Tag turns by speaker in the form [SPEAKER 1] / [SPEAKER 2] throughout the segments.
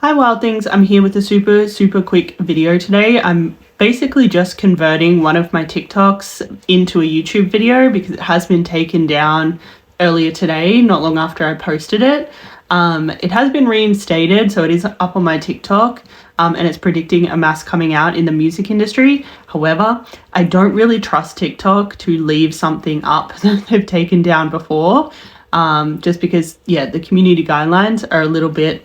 [SPEAKER 1] Hi Wild Things, I'm here with a super quick video today. I'm basically just converting one of my TikToks into a YouTube video because it has been taken down earlier today, not long after I posted it. It has been reinstated, so it is up on my TikTok, and it's predicting a mass coming out in the music industry. However, I don't really trust TikTok to leave something up that they've taken down before, just because, the community guidelines are a little bit,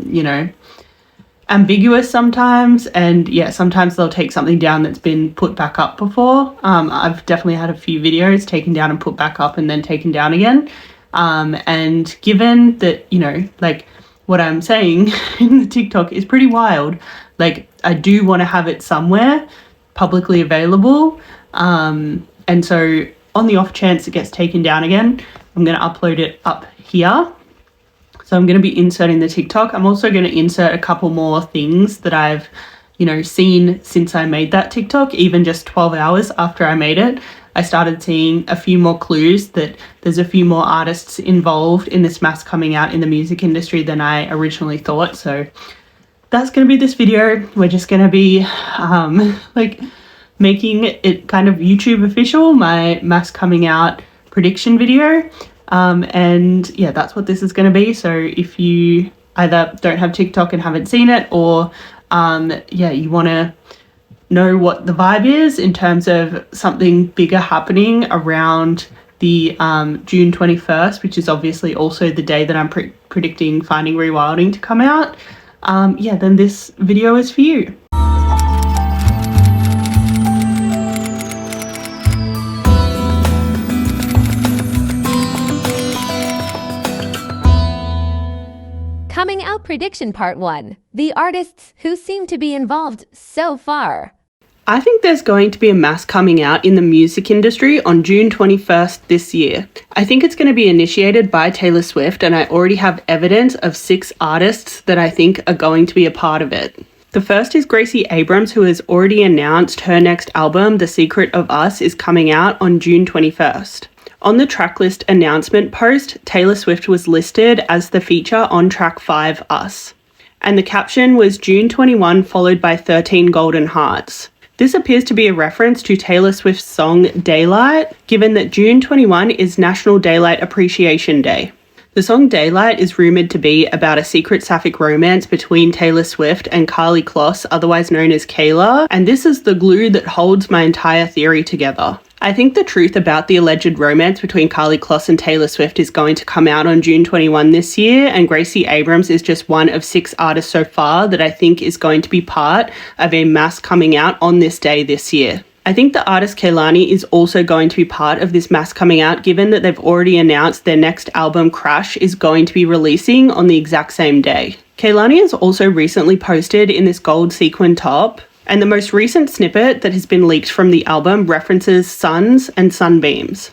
[SPEAKER 1] ambiguous sometimes, and sometimes they'll take something down that's been put back up before. I've definitely had a few videos taken down and put back up and then taken down again, and given that what I'm saying in the TikTok is pretty wild, I do want to have it somewhere publicly available, and so on the off chance it gets taken down again, I'm going to upload it up here. So I'm going to be inserting the TikTok. I'm also going to insert a couple more things that I've, seen since I made that TikTok. Even just 12 hours after I made it, I started seeing a few more clues that there's a few more artists involved in this mass coming out in the music industry than I originally thought. So that's going to be this video. We're just going to be making it kind of YouTube official, my mass coming out prediction video. That's what this is going to be. So if you either don't have TikTok and haven't seen it, or you want to know what the vibe is in terms of something bigger happening around the June 21st, which is obviously also the day that I'm predicting Finding Rewilding to come out, then this video is for you.
[SPEAKER 2] Coming Out Prediction Part 1. The artists who seem to be involved so far.
[SPEAKER 1] I think there's going to be a mass coming out in the music industry on June 21st this year. I think it's going to be initiated by Taylor Swift, and I already have evidence of 6 artists that I think are going to be a part of it. The first is Gracie Abrams, who has already announced her next album, The Secret of Us, is coming out on June 21st. On the tracklist announcement post, Taylor Swift was listed as the feature on track 5, Us. And the caption was June 21 followed by 13 golden hearts. This appears to be a reference to Taylor Swift's song Daylight, given that June 21 is National Daylight Appreciation Day. The song Daylight is rumoured to be about a secret sapphic romance between Taylor Swift and Karlie Kloss, otherwise known as Kayla, and this is the glue that holds my entire theory together. I think the truth about the alleged romance between Karlie Kloss and Taylor Swift is going to come out on June 21 this year, and Gracie Abrams is just one of 6 artists so far that I think is going to be part of a mass coming out on this day this year. I think the artist Kehlani is also going to be part of this mass coming out, given that they've already announced their next album, Crash, is going to be releasing on the exact same day. Kehlani has also recently posted in this gold sequin top, and the most recent snippet that has been leaked from the album references suns and sunbeams.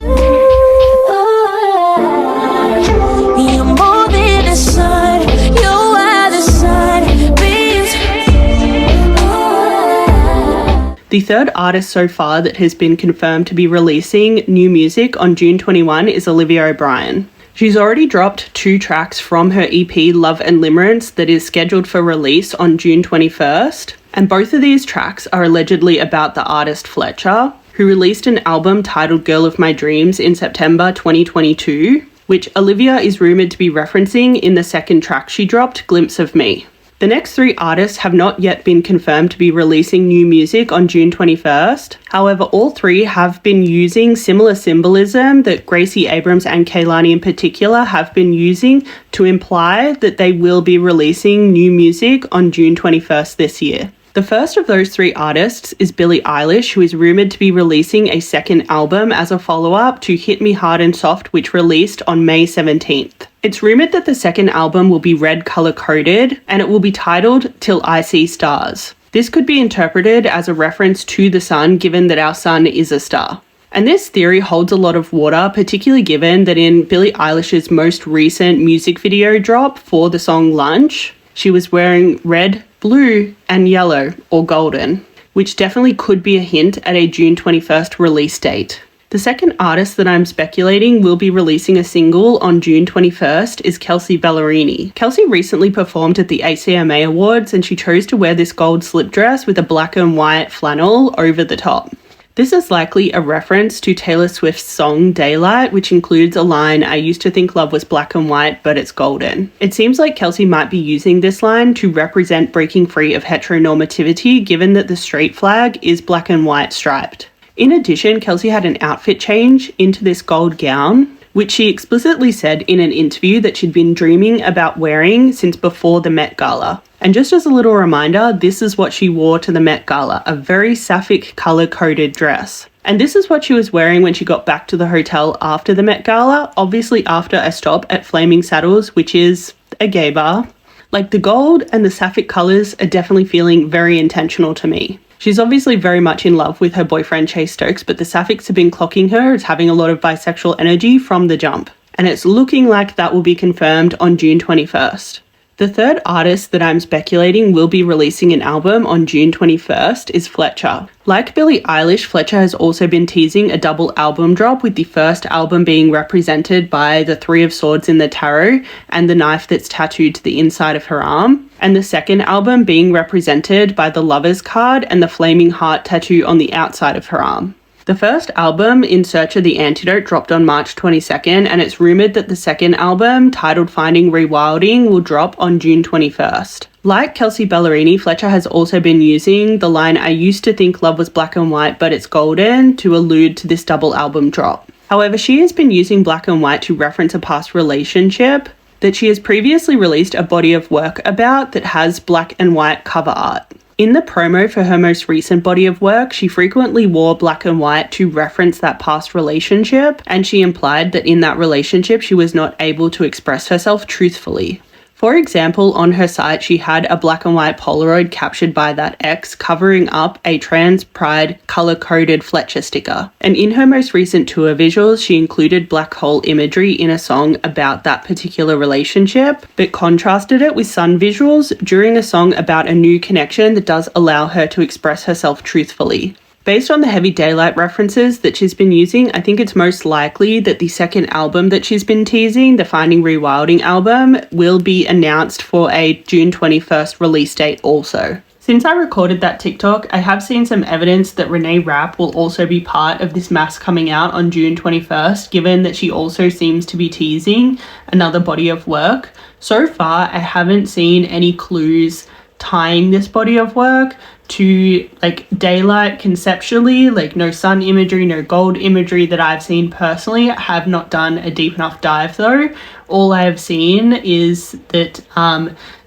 [SPEAKER 1] The third artist so far that has been confirmed to be releasing new music on June 21 is Olivia O'Brien. She's already dropped 2 tracks from her EP Love and Limerence that is scheduled for release on June 21st. And both of these tracks are allegedly about the artist Fletcher, who released an album titled Girl of My Dreams in September 2022, which Olivia is rumoured to be referencing in the second track she dropped, Glimpse of Me. The next 3 artists have not yet been confirmed to be releasing new music on June 21st. However, all 3 have been using similar symbolism that Gracie Abrams and Kehlani in particular have been using to imply that they will be releasing new music on June 21st this year. The first of those 3 artists is Billie Eilish, who is rumoured to be releasing a second album as a follow-up to Hit Me Hard and Soft, which released on May 17th. It's rumoured that the second album will be red colour-coded, and it will be titled Till I See Stars. This could be interpreted as a reference to the sun, given that our sun is a star. And this theory holds a lot of water, particularly given that in Billie Eilish's most recent music video drop for the song Lunch, she was wearing red, blue, and yellow, or golden, which definitely could be a hint at a June 21st release date. The second artist that I'm speculating will be releasing a single on June 21st is Kelsea Ballerini. Kelsea recently performed at the ACMA Awards and she chose to wear this gold slip dress with a black and white flannel over the top. This is likely a reference to Taylor Swift's song Daylight, which includes a line, "I used to think love was black and white, but it's golden." It seems like Kelsea might be using this line to represent breaking free of heteronormativity, given that the straight flag is black and white striped. In addition, Kelsea had an outfit change into this gold gown, which she explicitly said in an interview that she'd been dreaming about wearing since before the Met Gala. And just as a little reminder, this is what she wore to the Met Gala, a very sapphic colour-coded dress. And this is what she was wearing when she got back to the hotel after the Met Gala, obviously after a stop at Flaming Saddles, which is a gay bar. Like, the gold and the sapphic colours are definitely feeling very intentional to me. She's obviously very much in love with her boyfriend Chase Stokes, but the sapphics have been clocking her as having a lot of bisexual energy from the jump. And it's looking like that will be confirmed on June 21st. The third artist that I'm speculating will be releasing an album on June 21st is Fletcher. Like Billie Eilish, Fletcher has also been teasing a double album drop, with the first album being represented by the Three of Swords in the tarot and the knife that's tattooed to the inside of her arm, and the second album being represented by the Lover's card and the flaming heart tattoo on the outside of her arm. The first album, In Search of the Antidote, dropped on March 22nd, and it's rumoured that the second album, titled Finding Rewilding, will drop on June 21st. Like Kelsea Ballerini, Fletcher has also been using the line, "I used to think love was black and white, but it's golden," to allude to this double album drop. However, she has been using black and white to reference a past relationship that she has previously released a body of work about that has black and white cover art. In the promo for her most recent body of work, she frequently wore black and white to reference that past relationship, and she implied that in that relationship she was not able to express herself truthfully. For example, on her site, she had a black and white Polaroid captured by that ex covering up a trans pride color-coded Fletcher sticker. And in her most recent tour visuals, she included black hole imagery in a song about that particular relationship, but contrasted it with sun visuals during a song about a new connection that does allow her to express herself truthfully. Based on the heavy daylight references that she's been using, I think it's most likely that the second album that she's been teasing, the Finding Rewilding album, will be announced for a June 21st release date also. Since I recorded that TikTok, I have seen some evidence that Renee Rapp will also be part of this mass coming out on June 21st, given that she also seems to be teasing another body of work. So far, I haven't seen any clues tying this body of work to like daylight conceptually, like no sun imagery, no gold imagery that I've seen personally. I have not done a deep enough dive though. All I have seen is that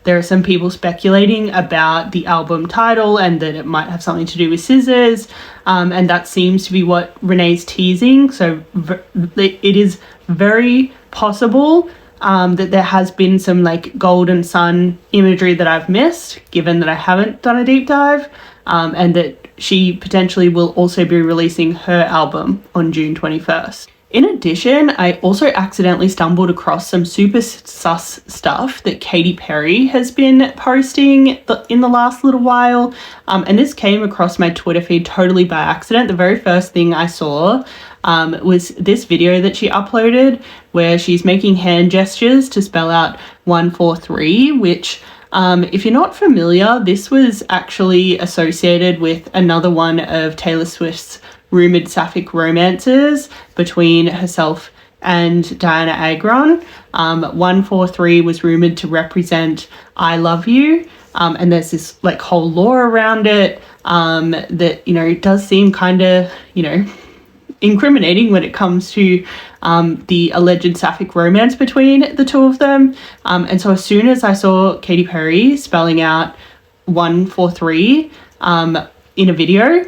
[SPEAKER 1] there are some people speculating about the album title and that it might have something to do with scissors, and that seems to be what Renee's teasing. So it is very possible that there has been some like golden sun imagery that I've missed, given that I haven't done a deep dive, and that she potentially will also be releasing her album on June 21st. In addition, I also accidentally stumbled across some super sus stuff that Katy Perry has been posting in the last little while, and this came across my Twitter feed totally by accident. The very first thing I saw was this video that she uploaded where she's making hand gestures to spell out 143, which if you're not familiar, this was actually associated with another one of Taylor Swift's rumoured sapphic romances between herself and Diana Agron. 143 was rumoured to represent I love you, and there's this like whole lore around it that, you know, does seem kind of, you know, incriminating when it comes to the alleged sapphic romance between the two of them. And so as soon as I saw Katy Perry spelling out 143 in a video,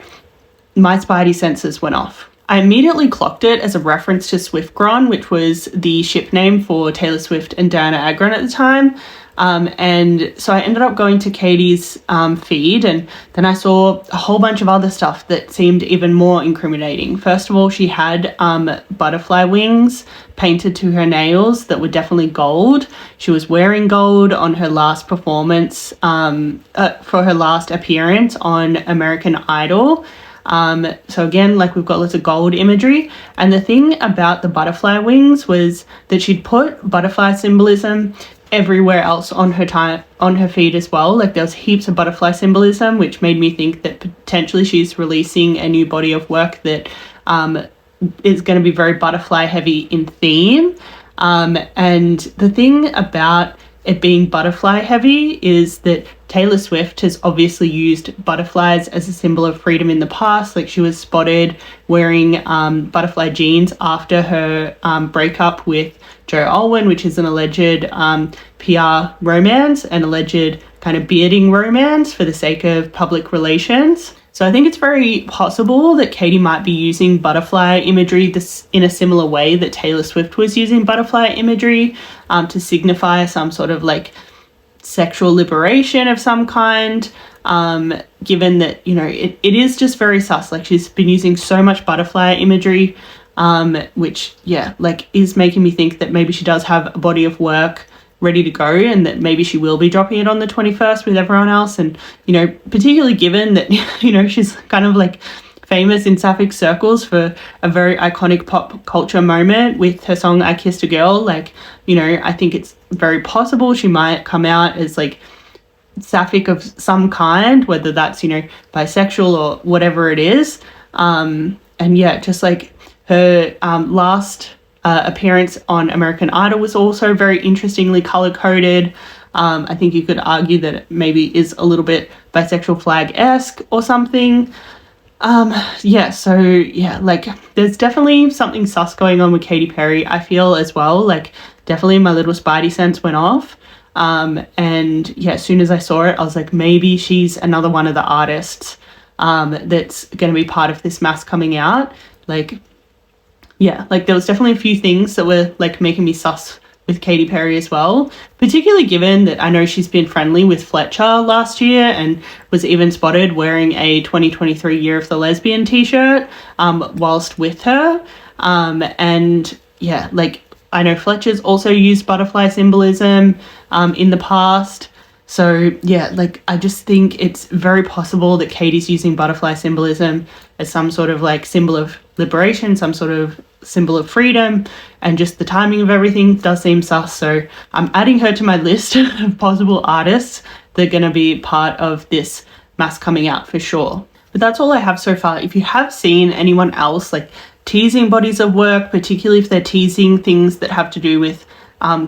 [SPEAKER 1] my spidey senses went off. I immediately clocked it as a reference to Swiftgron, which was the ship name for Taylor Swift and Diana Agron at the time. And so I ended up going to Katie's feed, and then I saw a whole bunch of other stuff that seemed even more incriminating. First of all, she had butterfly wings painted to her nails that were definitely gold. She was wearing gold on her last performance, for her last appearance on American Idol. So again, like we've got lots of gold imagery. And the thing about the butterfly wings was that she'd put butterfly symbolism everywhere else on her feed as well. Like there was heaps of butterfly symbolism, which made me think that potentially she's releasing a new body of work that is going to be very butterfly heavy in theme. And the thing about it being butterfly heavy is that Taylor Swift has obviously used butterflies as a symbol of freedom in the past. Like she was spotted wearing butterfly jeans after her breakup with Joe Alwyn, which is an alleged PR romance, an alleged kind of bearding romance for the sake of public relations. So I think it's very possible that Katie might be using butterfly imagery in a similar way that Taylor Swift was using butterfly imagery to signify some sort of like sexual liberation of some kind, given that, you know, it is just very sus. Like she's been using so much butterfly imagery, which, yeah, like is making me think that maybe she does have a body of work ready to go and that maybe she will be dropping it on the 21st with everyone else. And, you know, particularly given that, you know, she's kind of like famous in sapphic circles for a very iconic pop culture moment with her song I Kissed a Girl. Like, you know, I think it's very possible she might come out as like sapphic of some kind, whether that's, you know, bisexual or whatever it is. And yeah, just like her last appearance on American Idol was also very interestingly color-coded. I think you could argue that it maybe is a little bit bisexual flag-esque or something. Yeah, so yeah, like there's definitely something sus going on with Katy Perry, I feel as well. Like definitely my little spidey sense went off. And yeah, as soon as I saw it, I was like, maybe she's another one of the artists that's going to be part of this mass coming out. Like, yeah, like there was definitely a few things that were like making me sus with Katy Perry as well, particularly given that I know she's been friendly with Fletcher last year and was even spotted wearing a 2023 Year of the Lesbian t-shirt whilst with her. And yeah, like I know Fletcher's also used butterfly symbolism in the past. So yeah, like I just think it's very possible that Katie's using butterfly symbolism as some sort of like symbol of liberation, some sort of symbol of freedom, and just the timing of everything does seem sus. So I'm adding her to my list of possible artists that are going to be part of this mass coming out for sure. But that's all I have so far. If you have seen anyone else like teasing bodies of work, particularly if they're teasing things that have to do with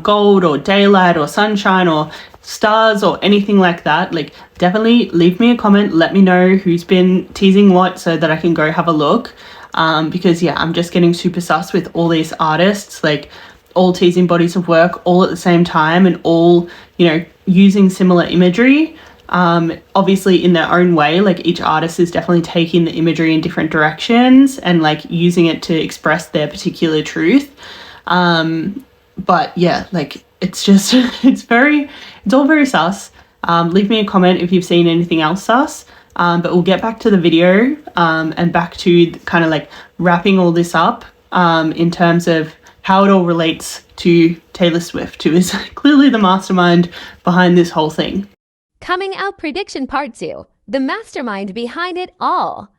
[SPEAKER 1] gold or daylight or sunshine or stars or anything like that, like definitely leave me a comment, let me know who's been teasing what so that I can go have a look. Because yeah, I'm just getting super sus with all these artists, like all teasing bodies of work all at the same time and all, you know, using similar imagery. Obviously in their own way, like each artist is definitely taking the imagery in different directions and like using it to express their particular truth. But yeah, like it's just, it's all very sus. Leave me a comment if you've seen anything else sus. But we'll get back to the video and back to kind of like wrapping all this up in terms of how it all relates to Taylor Swift, who is clearly the mastermind behind this whole thing.
[SPEAKER 2] Coming out prediction part 2, the mastermind behind it all.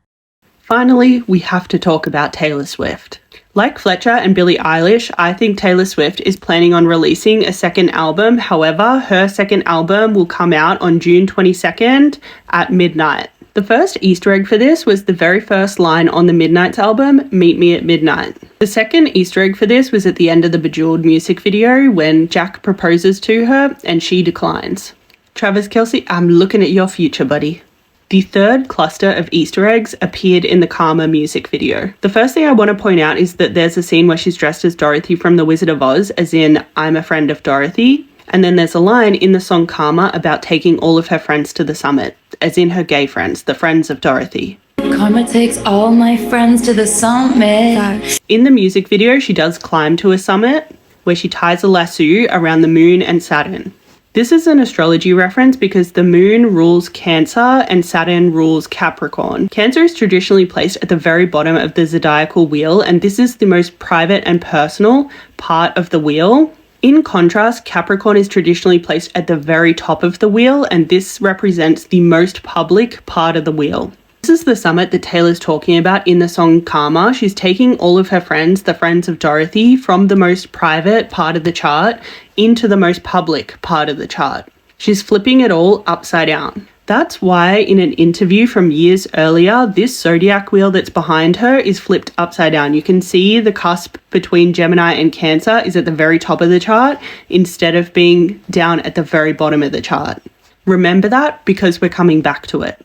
[SPEAKER 1] Finally, we have to talk about Taylor Swift. Like Fletcher and Billie Eilish, I think Taylor Swift is planning on releasing a second album. However, her second album will come out on June 22nd at midnight. The first Easter egg for this was the very first line on the Midnight's album, Meet Me at Midnight. The second Easter egg for this was at the end of the Bejeweled music video when Jack proposes to her and she declines. Travis Kelce, I'm looking at your future, buddy. The third cluster of Easter eggs appeared in the Karma music video. The first thing I want to point out is that there's a scene where she's dressed as Dorothy from The Wizard of Oz, as in, I'm a friend of Dorothy. And then there's a line in the song Karma about taking all of her friends to the summit, as in her gay friends, the friends of Dorothy.
[SPEAKER 3] Karma takes all my friends to the summit.
[SPEAKER 1] In the music video, she does climb to a summit, where she ties a lasso around the moon and Saturn. This is an astrology reference because the moon rules Cancer and Saturn rules Capricorn. Cancer is traditionally placed at the very bottom of the zodiacal wheel, and this is the most private and personal part of the wheel. In contrast, Capricorn is traditionally placed at the very top of the wheel, and this represents the most public part of the wheel. This is the summit that Taylor's talking about in the song Karma. She's taking all of her friends, the friends of Dorothy, from the most private part of the chart into the most public part of the chart. She's flipping it all upside down. That's why in an interview from years earlier, this zodiac wheel that's behind her is flipped upside down. You can see the cusp between Gemini and Cancer is at the very top of the chart instead of being down at the very bottom of the chart. Remember that because we're coming back to it.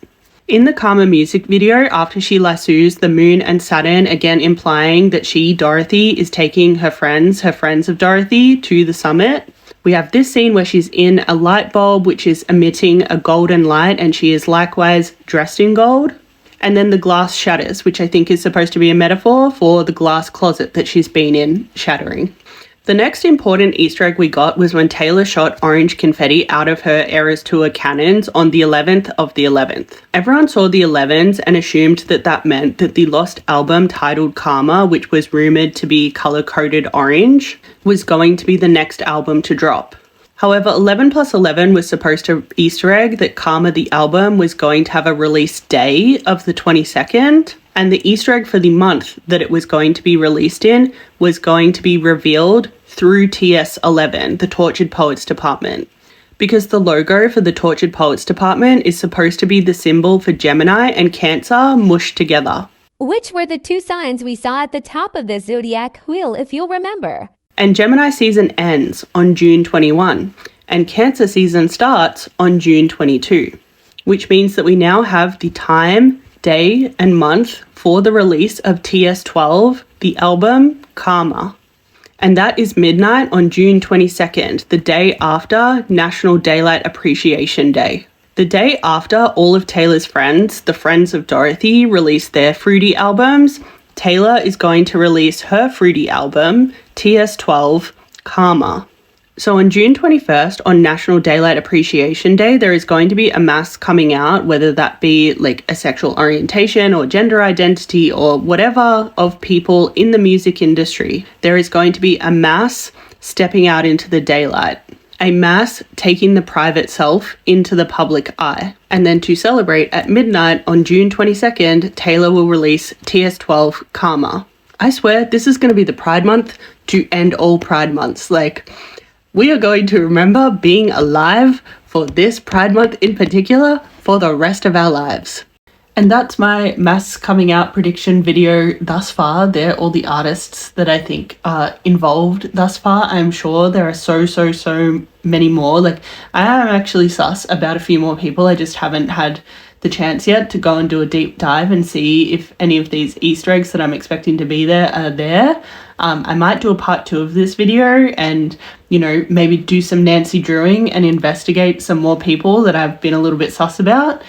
[SPEAKER 1] In the Karma music video, after she lassos the moon and Saturn, again implying that she, Dorothy, is taking her friends of Dorothy, to the summit, we have this scene where she's in a light bulb which is emitting a golden light, and she is likewise dressed in gold. And then the glass shatters, which I think is supposed to be a metaphor for the glass closet that she's been in shattering. The next important Easter egg we got was when Taylor shot orange confetti out of her Eras Tour cannons on the 11th of the 11th. Everyone saw the 11s and assumed that that meant that the lost album titled Karma, which was rumoured to be colour-coded orange, was going to be the next album to drop. However, 11 plus 11 was supposed to Easter egg that Karma the album was going to have a release day of the 22nd, and the Easter egg for the month that it was going to be released in was going to be revealed through TS11, the Tortured Poets Department. Because the logo for the Tortured Poets Department is supposed to be the symbol for Gemini and Cancer mushed together.
[SPEAKER 2] Which were the two signs we saw at the top of the zodiac wheel, if you'll remember.
[SPEAKER 1] And Gemini season ends on June 21, and Cancer season starts on June 22, which means that we now have the time, day, and month for the release of TS12, the album Karma. And that is midnight on June 22nd, the day after National Daylight Appreciation Day. The day after all of Taylor's friends, the friends of Dorothy, released their Fruity albums, Taylor is going to release her Fruity album, TS12, Karma. So on June 21st, on National Daylight Appreciation Day, there is going to be a mass coming out, whether that be like a sexual orientation or gender identity or whatever of people in the music industry. There is going to be a mass stepping out into the daylight, a mass taking the private self into the public eye. And then to celebrate at midnight on June 22nd, Taylor will release TS12 Karma. I swear this is going to be the Pride Month to end all Pride Months. Like, we are going to remember being alive for this Pride Month in particular for the rest of our lives. And that's my mass coming out prediction video thus far. They're all the artists that I think are involved thus far. I'm sure there are so many more. Like, I am actually sus about a few more people. I just haven't had the chance yet to go and do a deep dive and see if any of these Easter eggs that I'm expecting to be there are there. I might do a part 2 of this video and, you know, maybe do some Nancy Drewing and investigate some more people that I've been a little bit sus about.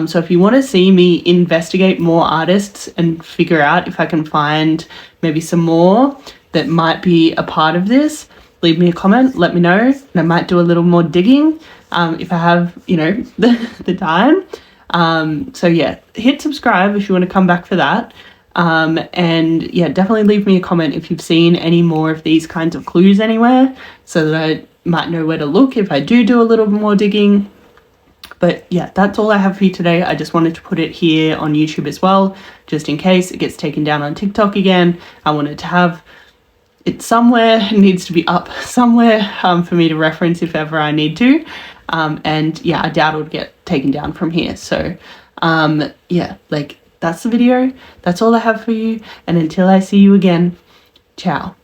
[SPEAKER 1] So if you want to see me investigate more artists and figure out if I can find maybe some more that might be a part of this, leave me a comment, let me know, and I might do a little more digging if I have, you know, the time. So yeah, hit subscribe if you want to come back for that. And yeah, definitely leave me a comment if you've seen any more of these kinds of clues anywhere so that I might know where to look if I do a little more digging. But yeah, that's all I have for you today. I just wanted to put it here on YouTube as well, just in case it gets taken down on TikTok again. I wanted to have it somewhere. It needs to be up somewhere for me to reference if ever I need to. And yeah, I doubt it'll get taken down from here. So yeah, like, that's the video. That's all I have for you. And until I see you again, ciao.